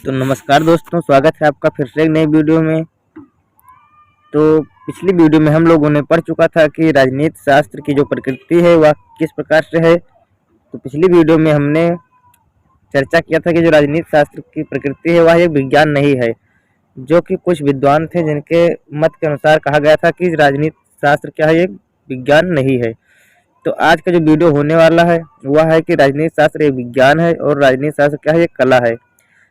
तो नमस्कार दोस्तों, स्वागत है आपका फिर से एक नई वीडियो में। तो पिछली वीडियो में हम लोगों ने पढ़ चुका था कि राजनीति शास्त्र की जो प्रकृति है वह किस प्रकार से है। तो पिछली वीडियो में हमने चर्चा किया था कि जो राजनीति शास्त्र की प्रकृति है वह एक विज्ञान नहीं है, जो कि कुछ विद्वान थे जिनके मत के अनुसार कहा गया था कि राजनीति शास्त्र क्या है, एक विज्ञान नहीं है। तो आज का जो वीडियो होने वाला है वह है कि राजनीति शास्त्र एक विज्ञान है और राजनीति शास्त्र क्या है, एक कला है।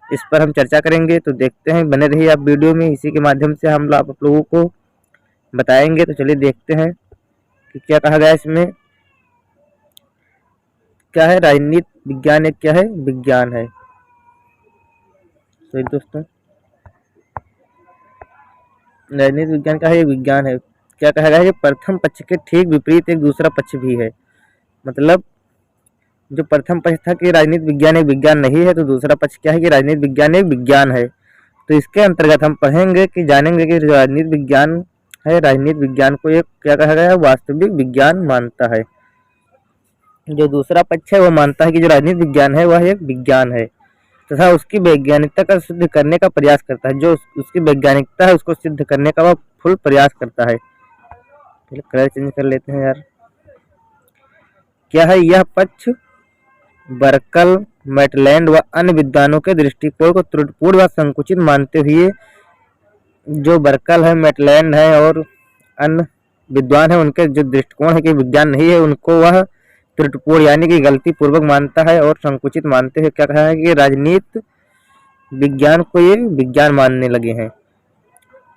इस पर हम चर्चा करेंगे। तो देखते हैं, बने रहिए आप वीडियो में। इसी के माध्यम से हम आप लोगों को बताएंगे। तो चलिए देखते हैं कि क्या कहा गया इसमें। क्या है राजनीति विज्ञान, एक क्या है, विज्ञान है। तो दोस्तों, राजनीति विज्ञान का है, एक विज्ञान है। क्या कहा गया है कि प्रथम पक्ष के ठीक विपरीत एक दूसरा पक्ष भी है। मतलब जो प्रथम पक्ष था कि राजनीति विज्ञान एक विज्ञान नहीं है, तो दूसरा पक्ष क्या है कि राजनीति विज्ञान एक विज्ञान है। तो इसके अंतर्गत हम पढ़ेंगे कि जानेंगे कि राजनीति विज्ञान है, राजनीति विज्ञान को एक क्या कहा गया है, वास्तविक विज्ञान मानता है। जो दूसरा पक्ष है वो मानता है कि जो राजनीति विज्ञान है वह एक विज्ञान है तथा उसकी वैज्ञानिकता का सिद्ध करने का प्रयास करता है। जो उसकी वैज्ञानिकता है उसको सिद्ध करने का वह फुल प्रयास करता है। कलर चेंज कर लेते हैं यार। क्या है यह पक्ष बर्कल, मैटलैंड व अन्य विद्वानों के दृष्टिकोण को त्रुटिपूर्ण व संकुचित मानते हुए, जो बर्कल है, मैटलैंड है और अन्य विद्वान है, उनके जो दृष्टिकोण है कि विज्ञान नहीं है, उनको वह त्रुटिपूर्ण यानी कि गलती पूर्वक मानता है और संकुचित मानते हुए क्या कहा है कि राजनीति विज्ञान को ये विज्ञान मानने लगे हैं।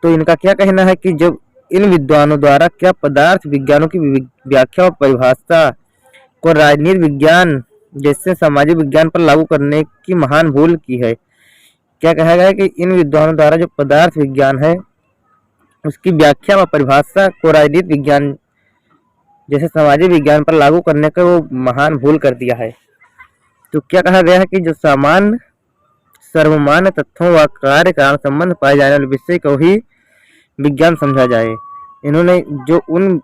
तो इनका क्या कहना है कि जब इन विद्वानों द्वारा क्या पदार्थ विज्ञानों की व्याख्या और परिभाषा को राजनीति विज्ञान जैसे सामाजिक विज्ञान पर लागू करने की महान भूल की है। क्या कहा गया है कि इन विद्वानों द्वारा जो पदार्थ विज्ञान है उसकी व्याख्या व परिभाषा को राजनीति विज्ञान जैसे सामाजिक विज्ञान पर लागू करने का वो महान भूल कर दिया है। तो क्या कहा गया है कि जो सामान्य सर्वमान्य तथ्यों व कार्य कारण संबंध पाए जाने वाले विषय को ही विज्ञान समझा जाए। इन्होंने जो उन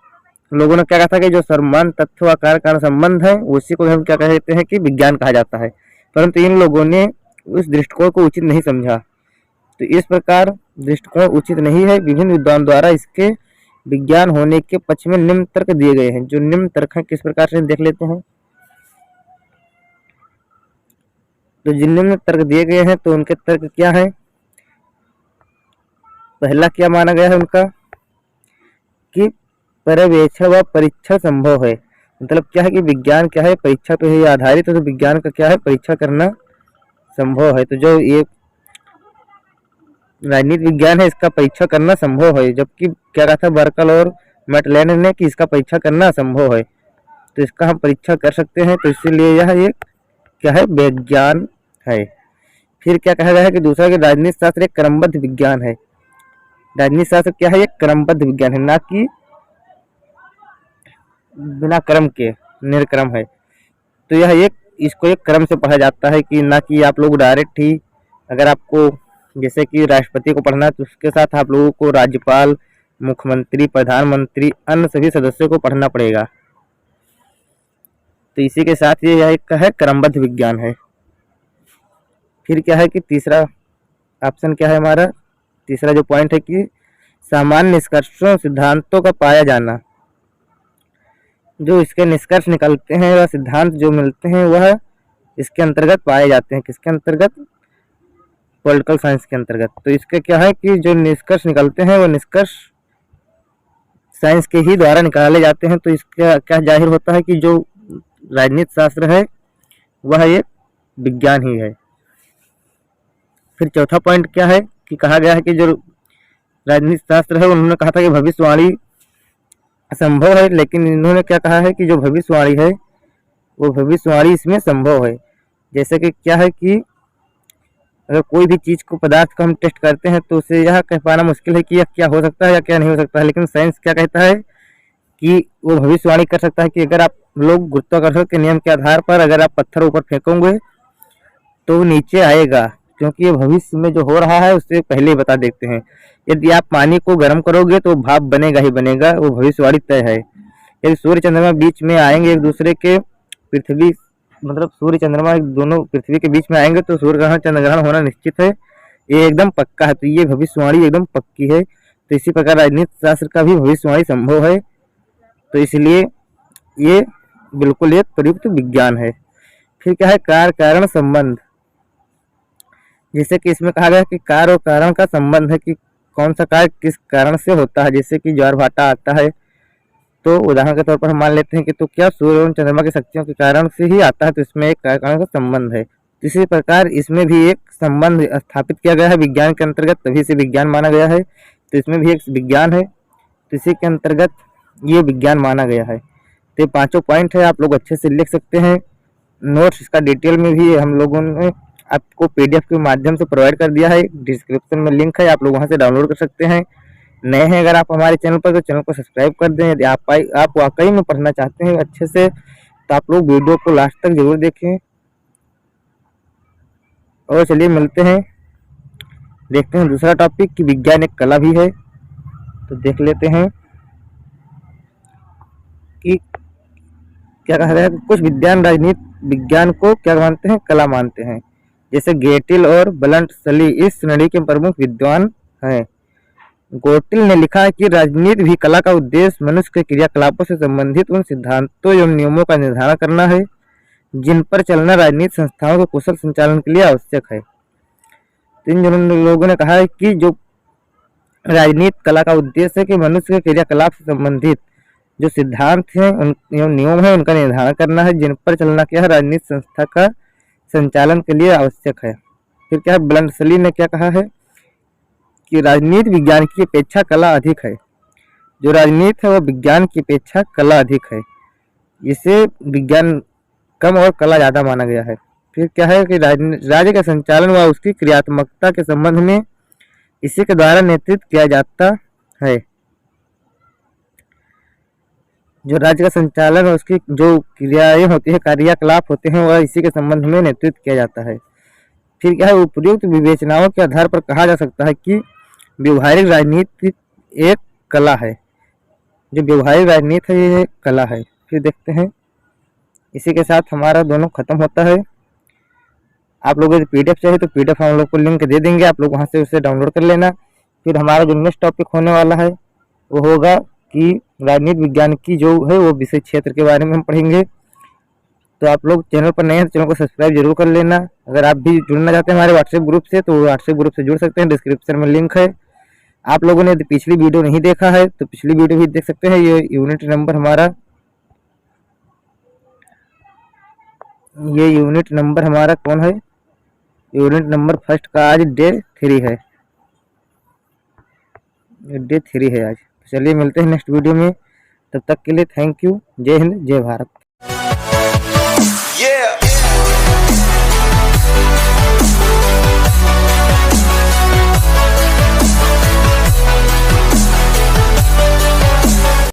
लोगों ने क्या कहा था कि जो सर्वमान्य तथ्य व कार्य कारण संबंध है उसी को हम क्या कहते हैं कि विज्ञान कहा जाता है। परंतु इन लोगों ने उस दृष्टिकोण को उचित नहीं समझा। तो इस प्रकार दृष्टिकोण उचित नहीं है। विभिन्न विद्वान द्वारा इसके विज्ञान होने के पक्ष में निम्न तर्क दिए गए हैं। जो निम्न तर्क हैं किस प्रकार से देख लेते हैं। तो जिन निम्न तर्क दिए गए हैं तो उनके तर्क क्या है। पहला क्या माना गया है उनका कि पर्यवेक्षण व परीक्षण संभव है। मतलब क्या है कि विज्ञान क्या है, परीक्षा पे ही आधारित है। तो विज्ञान का क्या है, परीक्षा करना संभव है। तो जो ये राजनीति विज्ञान है इसका परीक्षा करना संभव है। जबकि क्या कहा था बर्कल और मैटलैंड ने कि इसका परीक्षा करना असंभव है। तो इसका हम परीक्षा कर सकते हैं। तो इसीलिए यह एक क्या है, विज्ञान है। फिर क्या कहा गया है कि दूसरा कि राजनीति शास्त्र एक क्रमबद्ध विज्ञान है। राजनीति शास्त्र क्या है, एक क्रमबद्ध विज्ञान है, ना कि बिना क्रम के निर्क्रम है। तो यह एक इसको एक क्रम से पढ़ा जाता है कि ना कि आप लोग डायरेक्ट ही, अगर आपको जैसे कि राष्ट्रपति को पढ़ना है तो उसके साथ आप लोगों को राज्यपाल, मुख्यमंत्री, प्रधानमंत्री, अन्य सभी सदस्यों को पढ़ना पड़ेगा। तो इसी के साथ ये यह एक है क्रमबद्ध विज्ञान है। फिर क्या है कि तीसरा ऑप्शन क्या है हमारा, तीसरा जो पॉइंट है कि सामान्य निष्कर्षों सिद्धांतों का पाया जाना। जो इसके निष्कर्ष निकलते हैं वह सिद्धांत जो मिलते हैं वह इसके अंतर्गत पाए जाते हैं। किसके अंतर्गत, पॉलिटिकल साइंस के अंतर्गत। तो इसके क्या है कि जो निष्कर्ष निकलते हैं वो निष्कर्ष साइंस के ही द्वारा निकाले जाते हैं। तो इसका क्या जाहिर होता है कि जो राजनीति शास्त्र है वह एक विज्ञान ही है। फिर चौथा पॉइंट क्या है कि कहा गया है कि जो राजनीति शास्त्र है उन्होंने कहा था कि भविष्यवाणी असंभव है, लेकिन इन्होंने क्या कहा है कि जो भविष्यवाणी है वो भविष्यवाणी इसमें संभव है। जैसे कि क्या है कि अगर कोई भी चीज़ को, पदार्थ को हम टेस्ट करते हैं तो उसे यह कह पाना मुश्किल है कि यह क्या हो सकता है या क्या नहीं हो सकता है। लेकिन साइंस क्या कहता है कि वो भविष्यवाणी कर सकता है कि अगर आप लोग गुरुत्वाकर्षण के नियम के आधार पर अगर आप पत्थर ऊपर फेंकोगे तो वो नीचे आएगा, क्योंकि ये भविष्य में जो हो रहा है उससे पहले ही बता देते हैं। यदि आप पानी को गर्म करोगे तो भाप बनेगा ही बनेगा, वो भविष्यवाणी तय है। यदि सूर्य चंद्रमा बीच में आएंगे एक दूसरे के, पृथ्वी मतलब सूर्य चंद्रमा दोनों पृथ्वी के बीच में आएंगे तो सूर्य ग्रहण चंद्र ग्रहण होना निश्चित है, ये एकदम पक्का है। तो ये भविष्यवाणी एकदम पक्की है। तो इसी प्रकार राजनीति शास्त्र का भी भविष्यवाणी संभव है। तो इसलिए ये बिल्कुल एक प्रयुक्त विज्ञान है। फिर क्या है, कार्य कारण संबंध। जैसे कि इसमें कहा गया कि कार्य और कारण का संबंध है कि कौन सा कार्य किस कारण से होता है। जैसे कि ज्वार भाटा आता है तो उदाहरण के तौर पर हम मान लेते हैं कि तो क्या सूर्य और चंद्रमा की शक्तियों के कारण से ही आता है, तो इसमें एक कार्य कारण का संबंध है। इसी प्रकार इसमें भी एक संबंध स्थापित किया गया है विज्ञान के अंतर्गत, तभी से विज्ञान माना गया है। तो इसमें भी एक विज्ञान है, तो इसी के अंतर्गत ये विज्ञान माना गया है। तो ये पांचों पॉइंट है, आप लोग अच्छे से लिख सकते हैं। नोट्स इसका डिटेल में भी हम लोगों ने आपको पीडीएफ के माध्यम से प्रोवाइड कर दिया है, डिस्क्रिप्शन में लिंक है, आप लोग वहां से डाउनलोड कर सकते हैं। नए हैं अगर आप हमारे चैनल पर तो चैनल को सब्सक्राइब कर दें। यदि आप वाकई में पढ़ना चाहते हैं अच्छे से तो आप लोग वीडियो को लास्ट तक जरूर देखें। और चलिए मिलते हैं, देखते हैं दूसरा टॉपिक कि विज्ञान एक कला भी है। तो देख लेते हैं कि क्या कहा गया है। कुछ विज्ञान को क्या मानते हैं, कला मानते हैं। जैसे गेटिल और बलंटसली इस श्रेणी के प्रमुख विद्वान हैं। गोटिल ने लिखा है कि राजनीति भी कला का उद्देश्य मनुष्य के क्रियाकलापों से संबंधित उन सिद्धांतों एवं नियमों का निर्धारण करना है जिन पर चलना राजनीतिक संस्थाओं के कुशल संचालन के लिए आवश्यक है। इन लोगों ने कहा है कि जो राजनीति कला का उद्देश्य है कि मनुष्य के क्रियाकलाप से संबंधित जो सिद्धांत हैं उन नियम है उनका निर्धारण करना है जिन पर चलना क्या है राजनीतिक संस्था का संचालन के लिए आवश्यक है। फिर क्या है, बलंटसली ने क्या कहा है कि राजनीति विज्ञान की अपेक्षा कला अधिक है। जो राजनीति है वो विज्ञान की अपेक्षा कला अधिक है, इसे विज्ञान कम और कला ज़्यादा माना गया है। फिर क्या है कि राज्य का संचालन व उसकी क्रियात्मकता के संबंध में इसी के द्वारा नेतृत्व किया जाता है। जो राज्य का संचालन और उसकी जो क्रियाएं होती है, क्रियाकलाप होते हैं, वह इसी के संबंध में नेतृत्व किया जाता है। फिर क्या है, उपयुक्त विवेचनाओं के आधार पर कहा जा सकता है कि व्यवहारिक राजनीति एक कला है। जो व्यवहारिक राजनीति है ये कला है। फिर देखते हैं, इसी के साथ हमारा दोनों खत्म होता है। आप लोगों को पीडीएफ चाहिए तो पीडीएफ हम लोग को लिंक दे देंगे, आप लोग वहां से उसे डाउनलोड कर लेना। फिर हमारा जो नेक्स्ट टॉपिक होने वाला है वो होगा कि राजनीति विज्ञान की जो है वो विषय क्षेत्र के बारे में हम पढ़ेंगे। तो आप लोग चैनल पर नए हैं तो चैनल को सब्सक्राइब जरूर कर लेना। अगर आप भी जुड़ना चाहते हैं हमारे व्हाट्सएप ग्रुप से तो व्हाट्सएप ग्रुप से जुड़ सकते हैं, डिस्क्रिप्शन में लिंक है। आप लोगों ने पिछली वीडियो नहीं देखा है तो पिछली वीडियो भी देख सकते हैं। ये यूनिट नंबर हमारा कौन है, यूनिट नंबर फर्स्ट का आज डे 3 है, डे 3 है आज। चलिए मिलते हैं नेक्स्ट वीडियो में, तब तक के लिए थैंक यू। जय हिंद, जय भारत।